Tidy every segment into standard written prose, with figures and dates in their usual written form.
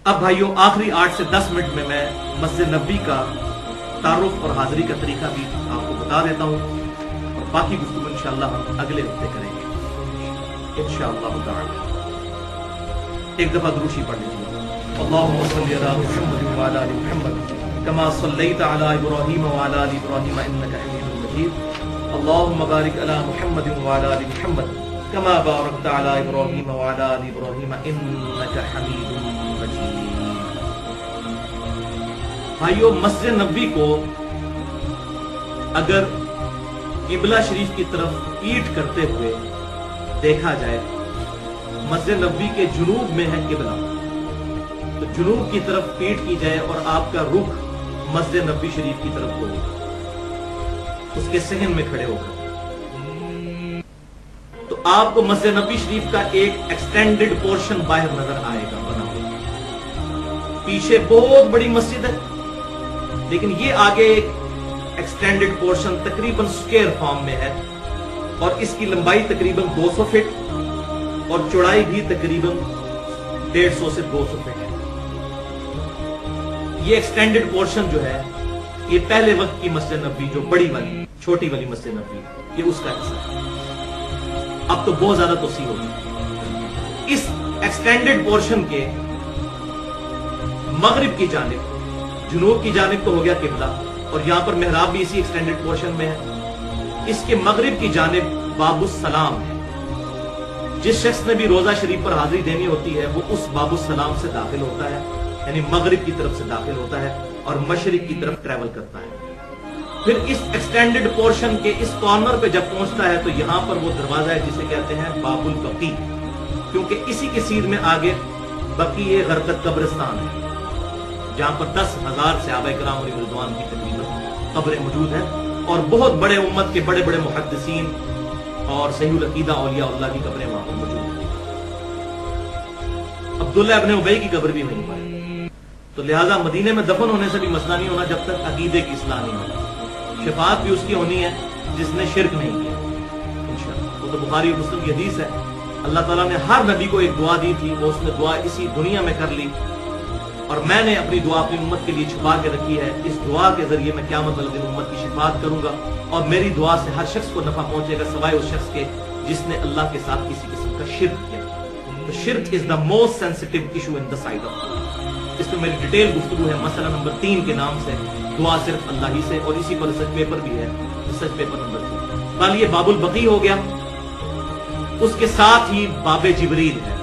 अब भाइयों आखिरी 8 से 10 मिनट में मैं मस्जिद नबी का तारुफ और हाजिरी का तरीका भी आपको बता देता हूँ और बाकी गुफ्तगू इंशाअल्लाह हम अगले हफ्ते करेंगे इंशाअल्लाह ताला। एक दफा दुरूशी पढ़ लीजिए। अल्लाहुम्मा सल्लि अला मुहम्मद व अला आलि मुहम्मद कमा सल्लैता अला इब्राहीम व अला आलि इब्राहीम इन्नका हमीदुम मजीद। अल्लाहुम्मा बारिक अला मुहम्मद व अला आलि मुहम्मद कमा बारकता अला इब्राहीम व अला आलि इब्राहीम इन्नका हमीदुम मजीद। भाइयों, मस्जिद नबी को अगर किबला शरीफ की तरफ पीठ करते हुए देखा जाए, मस्जिद नबी के जुनूब में है किबला, तो जुनूब की तरफ पीठ की जाए और आपका रुख मस्जिद नबी शरीफ की तरफ हो, उसके सहन में खड़े होकर, तो आपको मस्जिद नबी शरीफ का एक एक्सटेंडेड पोर्शन बाहर नजर आएगा बना हुआ। पीछे बहुत बड़ी मस्जिद है, लेकिन ये आगे एक एक्सटेंडेड पोर्शन तकरीबन स्क्वायर फॉर्म में है और इसकी लंबाई तकरीबन 200 फीट और चौड़ाई भी तकरीबन 150 से 200 फीट है। ये एक्सटेंडेड पोर्शन जो है, ये पहले वक्त की मस्जिद नबी, जो बड़ी वाली छोटी वाली मस्जिद नबी, ये उसका हिस्सा है। अब तो बहुत ज्यादा तोसी हो गई। इस एक्सटेंडेड पोर्शन के मगरिब की जानिब, जुनूब की जानिब तो हो गया किबला, और यहां पर मेहराब भी इसी एक्सटेंडेड पोर्शन में है। इसके मगरिब की जानिब बाबुस सलाम है। जिस शख्स ने भी रोजा शरीफ पर हाजिरी देनी होती है, वो उस बाबुस सलाम से दाखिल होता है, यानी मगरिब की तरफ से दाखिल होता है और मशरिक की तरफ ट्रेवल करता है। फिर इस एक्सटेंडेड पोर्शन के इस कॉर्नर पे जब पहुंचता है, तो यहां पर वो दरवाजा है जिसे कहते हैं बाबुल बकी, क्योंकि इसी के सीध में आगे बकी गरकत कब्रिस्तान है, जहां पर 10,000 सहाबा किराम और रिजवान की तकरीबन कब्रें मौजूद हैं और बहुत बड़े उम्मत के बड़े बड़े मुहद्दिसीन और सहीहुल अकीदा औलिया अल्लाह की कब्रें वहां पर मौजूद हैं। अब्दुल्लाह इब्न उबई की कब्र भी वहीं पर है। तो लिहाजा मदीने में दफन होने से भी मसला नहीं होना जब तक अकीदे की इस्लाह नहीं होगी। शिफात भी उसकी होनी है जिसने शिरक नहीं किया इंशाअल्लाह। वो तो बुखारी और मुस्लिम की हदीस है। अल्लाह ताला ने हर नबी को एक दुआ दी थी, वो उसने दुआ इसी दुनिया में कर ली और मैंने अपनी दुआ अपनी उम्मत के लिए छुपा के रखी है। इस दुआ के जरिए मैं क़यामत वाले दिन उम्मत की शिफात करूंगा और मेरी दुआ से हर शख्स को नफा पहुंचेगा सिवाय उस शख्स के जिसने अल्लाह के साथ किसी किस्म का शिर्क किया। तो शिर्क is the most sensitive issue in the side of Allah. इसमें मेरी डिटेल गुफ्तगू है मसला नंबर 3 के नाम से, दुआ सिर्फ अल्लाह ही से, और इसी पर रिसर्च पेपर भी है, रिसर्च पेपर नंबर 3। कल ये बाबुल बकी हो गया। उसके साथ ही बाबे जिबरील है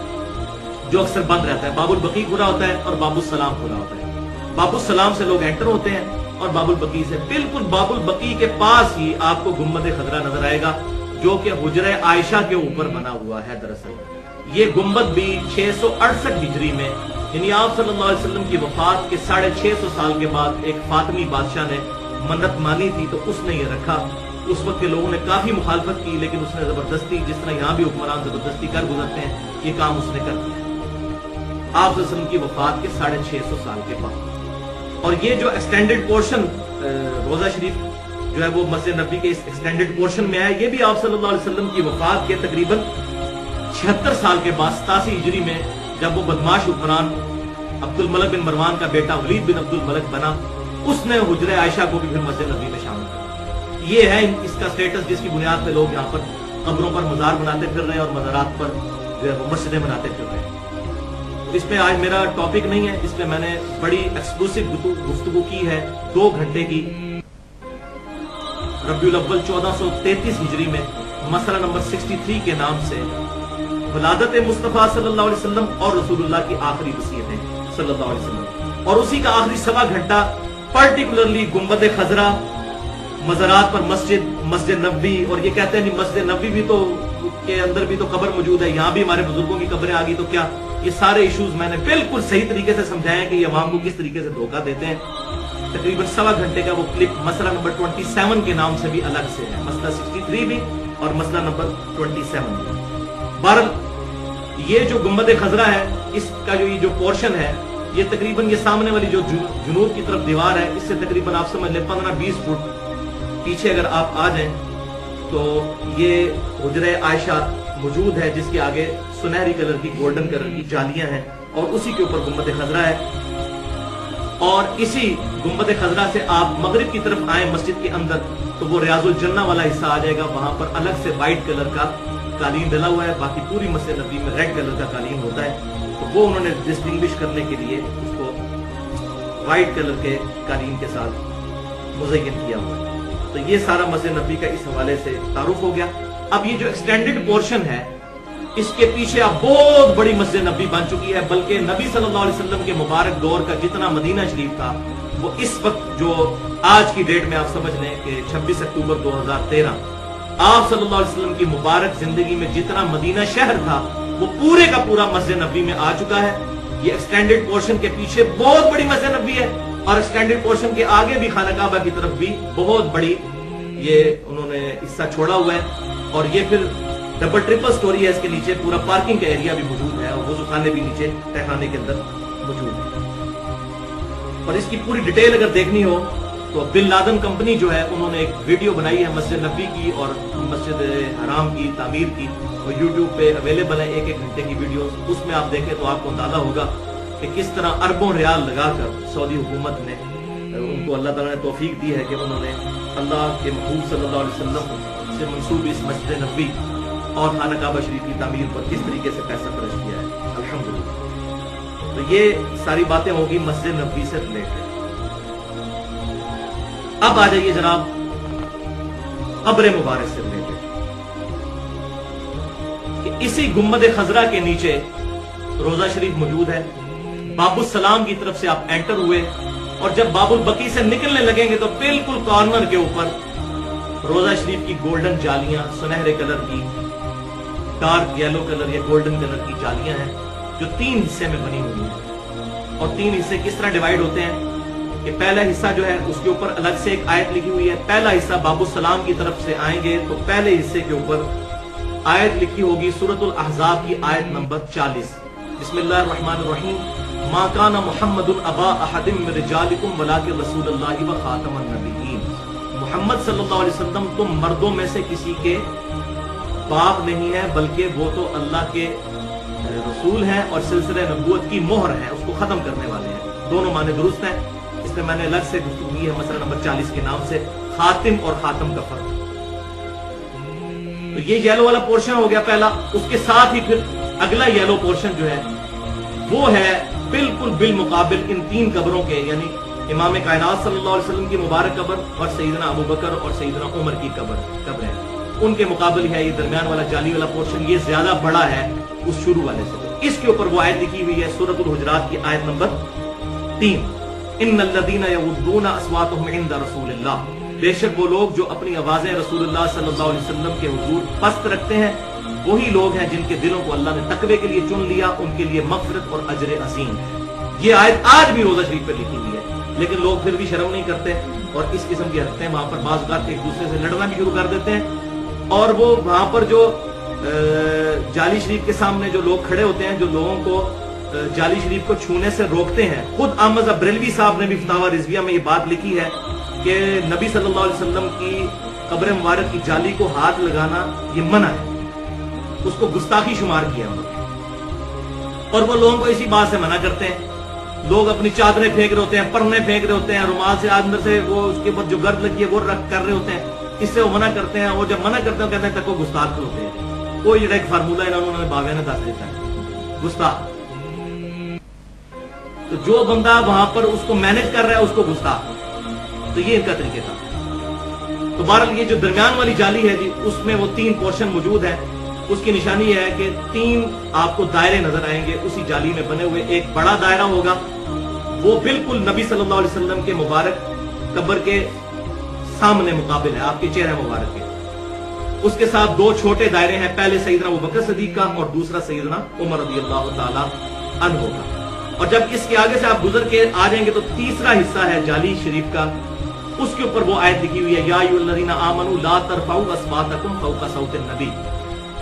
जो अक्सर बंद रहता है। बाबुल बकी खुला होता है और बाबुल सलाम खुला होता है। बाबुल सलाम से लोग एंटर होते हैं और बाबुल बकी से बिल्कुल बाबुल बकी के पास ही आपको गुम्बद खजरा नजर आएगा, जो कि हुजरे आयशा के ऊपर बना हुआ है। दरअसल ये गुम्बद भी 668 हिजरी में, यानी आप सल्लल्लाहु अलैहि वसल्लम की वफात के 650 साल के बाद एक फातिमी बादशाह ने मन्नत मानी थी, तो उसने ये रखा। उस वक्त के लोगों ने काफी मुखालफत की, लेकिन उसने जबरदस्ती, जिस तरह यहाँ भी हुक्मरान जबरदस्ती कर गुजरते हैं, ये काम उसने कर दिया आप वसल्लम की वफात के 650 साल के बाद। और ये जो एक्सटेंडेड पोर्शन रोजा शरीफ जो है वो मस्जिद नबी के इस एक्सटेंडेड पोर्शन में है, ये भी आप सल्लल्लाहु अलैहि वसल्लम की वफात के तकरीबन 76 साल के बाद 87 हिजरी में, जब वो बदमाश हुक्मरान अब्दुल मलिक बिन मरवान का बेटा वलीद बिन अब्दुल मलिक बना, उसने हुजरे आयशा को भी फिर मस्जिद नबी में शामिल किया। ये है इसका स्टेटस, जिसकी बुनियाद पर लोग यहाँ पर कब्रों पर मजार बनाते फिर रहे हैं और मज़ारात पर जो है वो मस्जिदें बनाते फिर रहे हैं। इसमें आज मेरा टॉपिक नहीं है, इसमें मैंने बड़ी एक्सक्लूसिव गुफ्तगू की है 2 घंटे की, रबीउल अव्वल 1433 हिजरी में, मसला नंबर 63 के नाम से, वलादत मुस्तफा सल्लल्लाहु अलैहि वसल्लम और रसूलुल्लाह की आखिरी वसीयतें सल्लल्लाहु अलैहि वसल्लम, और उसी का आखिरी सवा घंटा पर्टिकुलरली गुंबद खजरा, मज़ारात पर मस्जिद नबी, और ये कहते हैं नहीं मस्जिद नबी भी तो के अंदर भी तो कब्र मौजूद है, यहाँ भी हमारे बुजुर्गों की कब्रें आ गई तो क्या। ये सारे इश्यूज मैंने बिल्कुल सही तरीके से समझाए कि ये अवाम को किस तरीके से धोखा देते हैं। तकरीबन सवा घंटे का वो क्लिप मसला नंबर 27 के नाम से भी अलग से है, मसला 63 भी और मसला नंबर 27 भी। बहरहाल ये जो गुंबद खजरा है, इसका जो ये जो पोर्शन है, ये तकरीबन ये सामने वाली जो जुनूब की तरफ दीवार है, इससे तकरीबन आप समझ लें 15-20 फुट पीछे अगर आप आ जाएं तो ये हुजरे आयशा मौजूद है, जिसके आगे सुनहरी कलर की, गोल्डन कलर की जालियां हैं और उसी के ऊपर गुंबद खजरा है। और इसी गुंबद खजरा से आप मगरिब की तरफ आए मस्जिद के अंदर तो वो रियाजुल जन्ना वाला हिस्सा आ जाएगा, वहां पर अलग से व्हाइट कलर का कालीन डला हुआ है, बाकी पूरी मस्जिद नबी में रेड कलर का कालीन होता है। तो वो उन्होंने डिस्टिंग्विश करने के लिए उसको व्हाइट कलर के कालीन के साथ मुज़य्यन किया हुआ है। तो ये सारा मस्जिद नबी का इस हवाले से तारुफ हो गया। अब ये जो एक्सटेंडेड पोर्शन है इसके पीछे अब बहुत बड़ी मस्जिद नबी बन चुकी है, बल्कि नबी सल्लल्लाहु अलैहि वसल्लम के मुबारक दौर का जितना मदीना शरीफ था वो इस वक्त जो आज की डेट में आप समझ लें कि 26 अक्टूबर 2013 आप सल्लल्लाहु अलैहि वसल्लम की मुबारक जिंदगी में जितना मदीना शहर था वो पूरे का पूरा मस्जिद नबी में आ चुका है। ये एक्सटेंडेड पोर्शन के पीछे बहुत बड़ी मस्जिद नबी है और एक्सटेंडेड पोर्शन के आगे भी खाना काबा की तरफ भी बहुत बड़ी ये उन्होंने हिस्सा छोड़ा हुआ है। और ये फिर डबल ट्रिपल स्टोरी है, इसके नीचे पूरा पार्किंग का एरिया भी मौजूद है और वुज़ू खाने भी नीचे तहखाने के अंदर मौजूद है। और इसकी पूरी डिटेल अगर देखनी हो तो बिन लादन कंपनी जो है उन्होंने एक वीडियो बनाई है मस्जिद नबी की और मस्जिद हराम की तामीर की, वो यूट्यूब पे अवेलेबल है, 1-1 घंटे की वीडियो। उसमें आप देखें तो आपको अंदाजा होगा कि किस तरह अरबों रियाल लगाकर सऊदी हुकूमत ने उनको अल्लाह ताला ने तौफीक दी है कि उन्होंने अल्लाह के महबूब सल्लल्लाहु अलैहि वसल्लम से मंसूब इस मस्जिद नबी और खाना काबा शरीफ की तामीर पर किस तरीके से पैसा खर्च किया है, अल्हम्दुलिल्लाह। तो ये सारी बातें होगी मस्जिद नबी से रिलेटेड। अब आ जाइए जनाब कब्र मुबारक से रिलेटेड कि इसी गुम्बद खजरा के नीचे रोजा शरीफ मौजूद है। बाबुल सलाम की तरफ से आप एंटर हुए और जब बाबुल बकी से निकलने लगेंगे तो बिल्कुल कॉर्नर के ऊपर रोजा शरीफ की गोल्डन जालियां, सुनहरे कलर की, डार्क येलो कलर या गोल्डन कलर की जालियां हैं जो 3 हिस्से में बनी हुई हैं। और 3 हिस्से किस तरह डिवाइड होते हैं कि पहला हिस्सा जो है उसके ऊपर अलग से एक आयत लिखी हुई है। पहला हिस्सा बाबुल सलाम की तरफ से आएंगे तो पहले हिस्से के ऊपर आयत लिखी होगी सूरतुल अहज़ाब की आयत नंबर 40, बिस्मिल्लाहिर्रहमानिर्रहीम, मा काना मुहम्मदुन अबा अहदिम मिन रिजालिकुम वलाकिन रसूलुल्लाहि व खातमुन नबिय्यीन। मुहम्मद सल्लल्लाहु अलैहि वसल्लम तुम मर्दों में से किसी के बाप नहीं है बल्कि वो तो अल्लाह के रसूल हैं और सिलसिले नबूवत की मोहर है, उसको खत्म करने वाले हैं। दोनों माने दुरुस्त हैं। इसमें मैंने अलग से गुफ्तगू की है मसला नंबर 40 के नाम से खातिम और खातम का फर्क। तो ये येलो वाला पोर्शन हो गया पहला। उसके साथ ही फिर अगला येलो पोर्शन जो है वो है बिल्कुल बिल मुकाबिल इन 3 कब्रों के, यानी इमाम कायनात सल्लल्लाहु अलैहि वसल्लम की मुबारक कब्र और सैयदना अबू बकर और सैयदना उमर की कब्र है, उनके मुकाबले है ये दरमियान वाला जाली वाला पोर्शन, ये ज्यादा बड़ा है उस शुरू वाले से। इसके ऊपर वो आयत लिखी हुई है सूरतुल हुजरात की आयत नंबर 3, इन्नल्लज़ीना यग़ुद्दूना अस्वातहुम इंदा रसूलिल्लाह, बेशक वो लोग जो अपनी आवाजें रसूलुल्लाह सल्लल्लाहु अलैहि वसल्लम के हुजूर पस्त रखते हैं वही लोग हैं जिनके दिलों को अल्लाह ने तकवे के लिए चुन लिया, उनके लिए मग़फ़िरत और अजर अज़ीम है। ये आयत आज भी रोजा शरीफ पर लिखी हुई है, लेकिन लोग फिर भी शर्म नहीं करते और इस किस्म की हरकतें वहां पर बाज़ औक़ात एक दूसरे से लड़ना भी शुरू कर देते हैं। और वो वहां पर जो जाली शरीफ के सामने जो लोग खड़े होते हैं, जो लोगों को जाली शरीफ को छूने से रोकते हैं, खुद अहमद बरेलवी साहब ने भी फतावा रिजविया में ये बात लिखी है कि नबी सल्लल्लाहु अलैहि वसल्लम की कब्र मुबारक की जाली को हाथ लगाना ये मना है, उसको गुस्ताखी शुमार किया और वो लोगों को इसी बात से मना करते हैं। लोग अपनी चादरें फेंक रहे होते हैं, परने फेंक रहे होते हैं, रुमाल से अंदर से वो उसके ऊपर जो गर्द लगी है वो रख कर रहे होते हैं, इससे वो मना करते हैं। और जब मना करते हैं कहते हैं तक वो गुस्ताख होते हैं। कोई जो एक फार्मूला इन्होंने बावे ने दस देता है, गुस्ताख। तो जो बंदा वहां पर उसको मैनेज कर रहा है उसको गुस्ताख, तो ये इनका तरीके था। तो बहरहाल ये जो दरमियान वाली जाली है जी, उसमें वो 3 पोर्शन मौजूद है। उसकी निशानी है कि 3 आपको दायरे नजर आएंगे उसी जाली में बने हुए। एक बड़ा दायरा होगा वो बिल्कुल नबी सल्लल्लाहु अलैहि वसल्लम के मुबारक कब्र के सामने मुकाबिल है, आपके चेहरे मुबारक के। उसके साथ 2 छोटे दायरे हैं, पहले सैयदना अबू बकर सिद्दीक का और दूसरा सैयदना उमर रज़ियल्लाहु ताला अन्हु का। और जब इसके आगे से आप गुजर के आ जाएंगे तो तीसरा हिस्सा है जाली शरीफ का, उसके ऊपर वो आयत लिखी हुई है, या अय्युहल्लज़ीना आमनू ला तरफ़ऊ अस्वातकुम फ़ौक़ सौतिन नबी,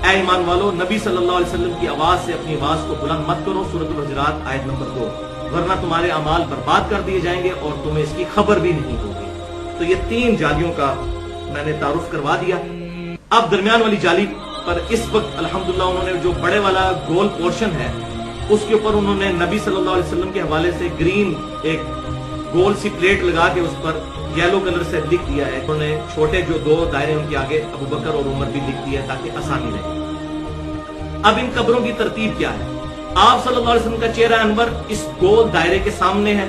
ऐ ईमान वालो नबी सल्लल्लाहु अलैहि वसल्लम की आवाज से अपनी आवाज को बुलंद मत करो, सूरतुल हुजरात आयत नंबर 2, वरना तुम्हारे अमाल बर्बाद कर दिए जाएंगे और तुम्हें इसकी खबर भी नहीं होगी। तो ये 3 जालियों का मैंने तारुफ करवा दिया। अब दरमियान वाली जाली पर इस वक्त अल्हम्दुलिल्लाह उन्होंने जो बड़े वाला गोल पोर्शन है اس کے اوپر انہوں نے نبی صلی اللہ علیہ وسلم کے حوالے سے گرین ایک گول سی پلیٹ لگا کے اس پر یلو کلر سے لکھ دیا ہے. انہوں نے چھوٹے جو 2 دائرے ان کے آگے ابو بکر اور عمر بھی لکھ دیا تاکہ آسانی رہے. اب ان قبروں کی ترتیب کیا ہے؟ آپ صلی اللہ علیہ وسلم کا چہرہ انور اس گول دائرے کے سامنے ہے،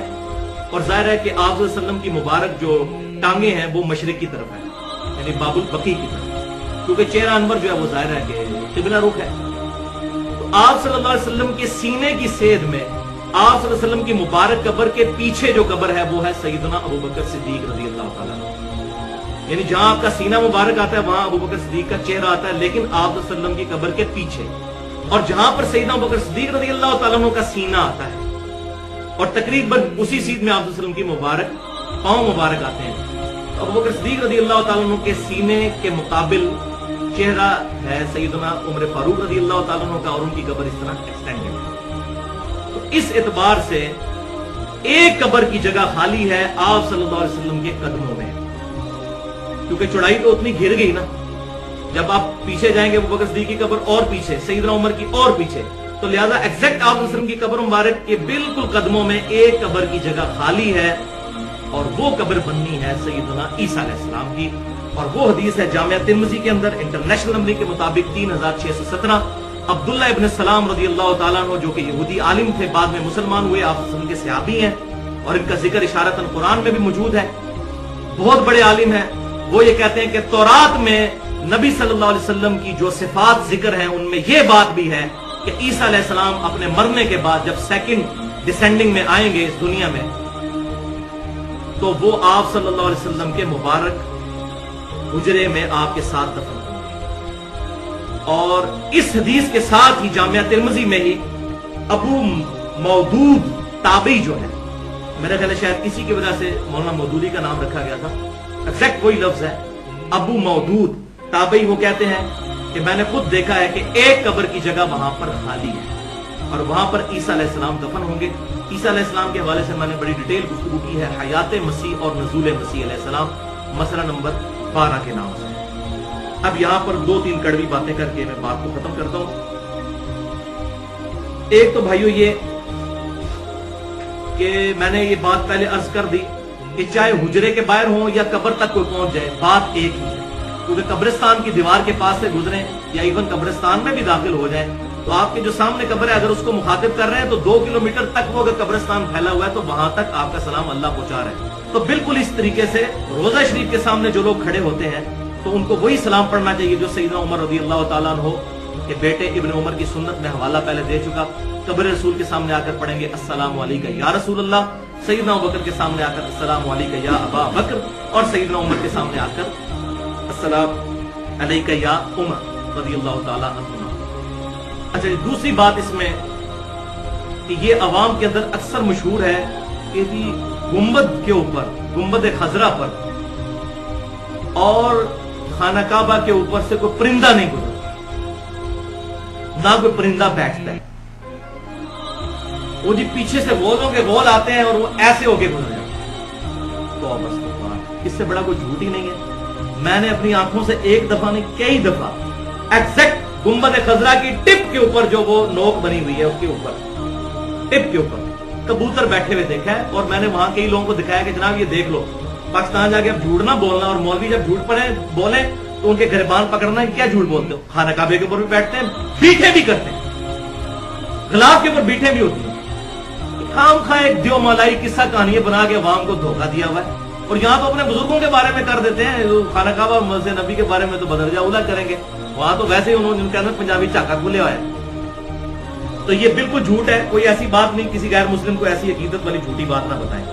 اور ظاہر ہے کہ آپ صلی اللہ علیہ وسلم کی مبارک جو ٹانگیں ہیں وہ مشرق کی طرف ہے، یعنی باب البقیع کی طرف، کیونکہ چہرہ انور جو ہے وہ ظاہر ہے کہ قبلہ رخ ہے. تو آپ صلی اللہ علیہ وسلم کے سینے کی سید میں آپ صلی اللہ علیہ وسلم کی مبارک قبر کے پیچھے جو قبر ہے وہ ہے سیدنا ابو بکر صدیق رضی اللہ تعالیٰ عنہ. یعنی جہاں آپ کا سینہ مبارک آتا ہے وہاں ابو بکر صدیق کا چہرہ آتا ہے، لیکن آپ صلی اللہ علیہ وسلم کی قبر کے پیچھے. اور جہاں پر سیدنا ابو بکر صدیق رضی اللہ تعالیٰ عنہ کا سینہ آتا ہے، اور تقریباً اسی سیدھ میں آپ صلی اللہ علیہ وسلم کی مبارک پاؤں مبارک آتے ہیں. ابو بکر صدیق رضی اللہ تعالیٰ عنہ کے سینے کے مقابل چہرہ ہے سیدنا عمر فاروق رضی اللہ تعالیٰ عنہ کا، اور ان کی قبر اس طرح ایکسٹینڈڈ ہے. تو اس اعتبار سے ایک قبر کی جگہ خالی ہے آپ صلی اللہ علیہ وسلم کے قدموں میں، کیونکہ چوڑائی تو اتنی گھر گئی نا. جب آپ پیچھے جائیں گے ابو بکر صدیق کی قبر اور پیچھے، سیدنا عمر کی اور پیچھے، تو لہذا ایگزیکٹ آپ صلی اللہ علیہ وسلم کی قبر مبارک کے بالکل قدموں میں ایک قبر کی جگہ خالی ہے، اور وہ قبر بننی ہے سیدنا عیسیٰ علیہ السلام کی. اور وہ حدیث ہے جامعہ ترمذی کے اندر انٹرنیشنل نمبر کے مطابق 3617. عبداللہ ابن سلام رضی اللہ تعالیٰ عنہ جو کہ یہودی عالم تھے، بعد میں مسلمان ہوئے، آپ صلی اللہ علیہ وسلم کے صحابی ہیں، اور ان کا ذکر اشارتاً قرآن میں بھی موجود ہے، بہت بڑے عالم ہیں. وہ یہ کہتے ہیں کہ تورات میں نبی صلی اللہ علیہ وسلم کی جو صفات ذکر ہیں ان میں یہ بات بھی ہے کہ عیسیٰ علیہ السلام اپنے مرنے کے بعد جب سیکنڈ ڈسینڈنگ میں آئیں گے اس دنیا میں، تو وہ آپ صلی اللہ علیہ وسلم کے مبارک حجرے میں آپ کے ساتھ دفن ہوں گے. اور اس حدیث کے ساتھ ہی جامعہ ترمذی میں ہی ابو مودود تابعی جو ہے، میرے خیال ہے شاید اسی کی وجہ سے مولانا مودودی کا نام رکھا گیا تھا، ایگزیکٹ وہی لفظ ہے ابو مودود تابعی. وہ کہتے ہیں کہ میں نے خود دیکھا ہے کہ ایک قبر کی جگہ وہاں پر خالی ہے، اور وہاں پر عیسیٰ علیہ السلام دفن ہوں گے. عیسیٰ علیہ السلام کے حوالے سے میں نے بڑی ڈیٹیل گفتگو کی ہے، حیات مسیح اور نزول مسیح علیہ السلام، مسئلہ نمبر 12 کے نام سے. اب یہاں پر 2-3 کڑوی باتیں کر کے میں بات کو ختم کرتا ہوں. ایک تو بھائیو یہ کہ میں نے یہ بات پہلے عرض کر دی کہ چاہے حجرے کے باہر ہوں یا قبر تک کوئی پہنچ جائے، بات ایک ہی ہے. کیونکہ قبرستان کی دیوار کے پاس سے گزریں یا ایون قبرستان میں بھی داخل ہو جائیں تو آپ کے جو سامنے قبر ہے اگر اس کو مخاطب کر رہے ہیں تو 2 کلومیٹر تک وہ اگر قبرستان پھیلا ہوا ہے تو وہاں تک آپ کا سلام اللہ پہنچا رہے ہیں. تو بالکل اس طریقے سے روضہ شریف کے سامنے جو لوگ کھڑے ہوتے ہیں تو ان کو وہی سلام پڑھنا چاہیے جو سیدنا عمر رضی اللہ تعالیٰ عنہ کے بیٹے ابن عمر کی سنت میں حوالہ پہلے دے چکا. قبر رسول کے سامنے آ کر پڑھیں گے السلام علیکم یا رسول اللہ، سیدنا ابوبکر کے سامنے آ کر السلام علیکم یا ابا بکر، اور سیدنا عمر کے سامنے آ کر السلام علیکہ یا عمر رضی اللہ تعالیٰ عنہ. اچھا دوسری بات اس میں کہ یہ عوام کے اندر اکثر مشہور ہے کہ گنبد کے اوپر، گنبد خضرا پر اور خانہ کعبہ کے اوپر سے کوئی پرندہ نہیں گزرتا، نہ کوئی پرندہ بیٹھتا ہے. وہ جی پیچھے سے غولوں کے غول آتے ہیں اور وہ ایسے ہو کے گزر جاتے ہیں. تو بس اس سے بڑا کوئی جھوٹ ہی نہیں ہے. میں نے اپنی آنکھوں سے ایک دفعہ نہیں کئی دفعہ ایگزیکٹ گنبد خضرا کی ٹپ کے اوپر جو وہ نوک بنی ہوئی ہے اس کے اوپر ٹپ کے اوپر کبوتر بیٹھے ہوئے دیکھا ہے. اور میں نے وہاں کئی لوگوں کو دکھایا کہ جناب یہ دیکھ لو، پاکستان جا کے اب جھوٹ نہ بولنا، اور مولوی جب جھوٹ پڑے بولیں تو ان کے گریبان پکڑنا، کیا جھوٹ بولتے ہو. خانہ کعبے کے اوپر بھی بیٹھتے ہیں، بیٹھے بھی کرتے ہیں، غلاف کے اوپر بیٹھے بھی ہوتی ہیں. خام خواہ ایک دیو مالائی قصہ کہانیاں بنا کے عوام کو دھوکہ دیا ہوا ہے. اور یہاں تو اپنے بزرگوں کے بارے میں کر دیتے ہیں، خانہ کعبہ مسجد نبی کے بارے میں تو بدرجہ اولا کریں گے، وہاں تو ویسے ہی انہوں نے ان کے اندر پنجابی چاکا کھلے ہوا ہے. تو یہ بالکل جھوٹ ہے، کوئی ایسی بات نہیں، کسی غیر مسلم کو ایسی عقیدت والی جھوٹی بات نہ بتائیں.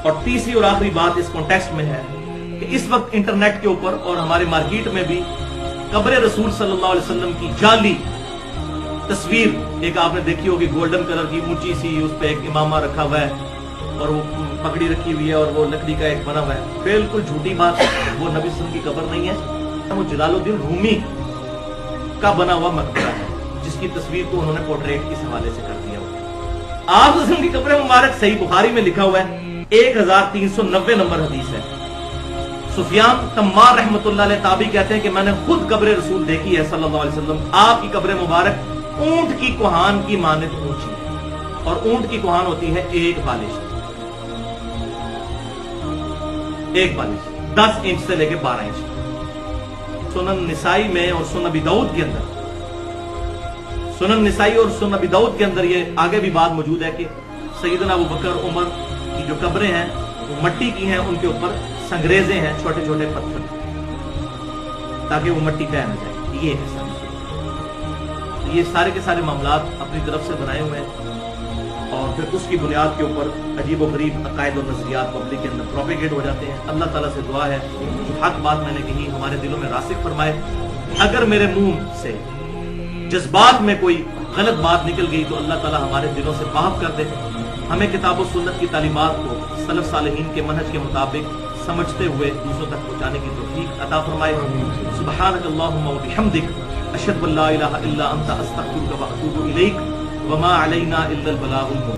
اور تیسری اور آخری بات اس کانٹیکسٹ میں ہے کہ اس وقت انٹرنیٹ کے اوپر اور ہمارے مارکیٹ میں بھی قبر رسول صلی اللہ علیہ وسلم کی جعلی تصویر ایک آپ نے دیکھی ہوگی، گولڈن کلر کی اونچی سی، اس پہ ایک امامہ رکھا ہوا ہے اور وہ پگڑی رکھی ہوئی ہے اور وہ لکڑی کا ایک بنا ہوا ہے. بالکل جھوٹی بات، وہ نبی صلی اللہ علیہ وسلم کی قبر نہیں ہے، وہ جلال الدین رومی کا بنا ہوا مقبرہ ہے جس کی تصویر کو انہوں نے پورٹریٹ اس حوالے سے کر دیا ہوا. آپ رسول کی قبر مبارک صحیح بخاری میں لکھا ہوا ہے، 1390 نمبر حدیث ہے. سفیان تمار رحمۃ اللہ علیہ تابعی کہتے ہیں کہ میں نے خود قبر رسول دیکھی ہے صلی اللہ علیہ وسلم. آپ کی قبر مبارک اونٹ کی کوہان کی مانند اونچی ہے، اور اونٹ کی کوہان ہوتی ہے ایک بالش 10 انچ سے لے کے 12 انچ۔ سنن نسائی میں اور سنن ابی داؤد کے اندر، سنن نسائی اور سنن ابی داؤد کے اندر یہ آگے بھی بات موجود ہے کہ سیدنا ابو بکر عمر کی جو قبریں ہیں وہ مٹی کی ہیں، ان کے اوپر سنگریزے ہیں، چھوٹے چھوٹے پتھر، تاکہ وہ مٹی پہ نہ جائے۔ یہ ہے یہ سارے کے سارے معاملات اپنی طرف سے بنائے ہوئے ہیں، اور پھر اس کی بنیاد کے اوپر عجیب و غریب عقائد اور نظریات پبلک کے اندر پروپیگیٹ ہو جاتے ہیں۔ اللہ تعالیٰ سے دعا ہے جو حق بات میں نے کہی ہمارے دلوں میں راسخ فرمائے۔ اگر میرے منہ سے جذبات میں کوئی غلط بات نکل گئی تو اللہ تعالیٰ ہمارے دلوں سے معاف کر دے، ہمیں کتاب و سنت کی تعلیمات کو سلف صالحین کے منہج کے مطابق سمجھتے ہوئے دوسروں تک پہنچانے کی توفیق عطا فرمائے۔ سبحانک اللہم و بحمدک، اشہد ان لا الہ الا انت، استغفرک و اتوب الیک، وما علینا الا البلاغ المبین۔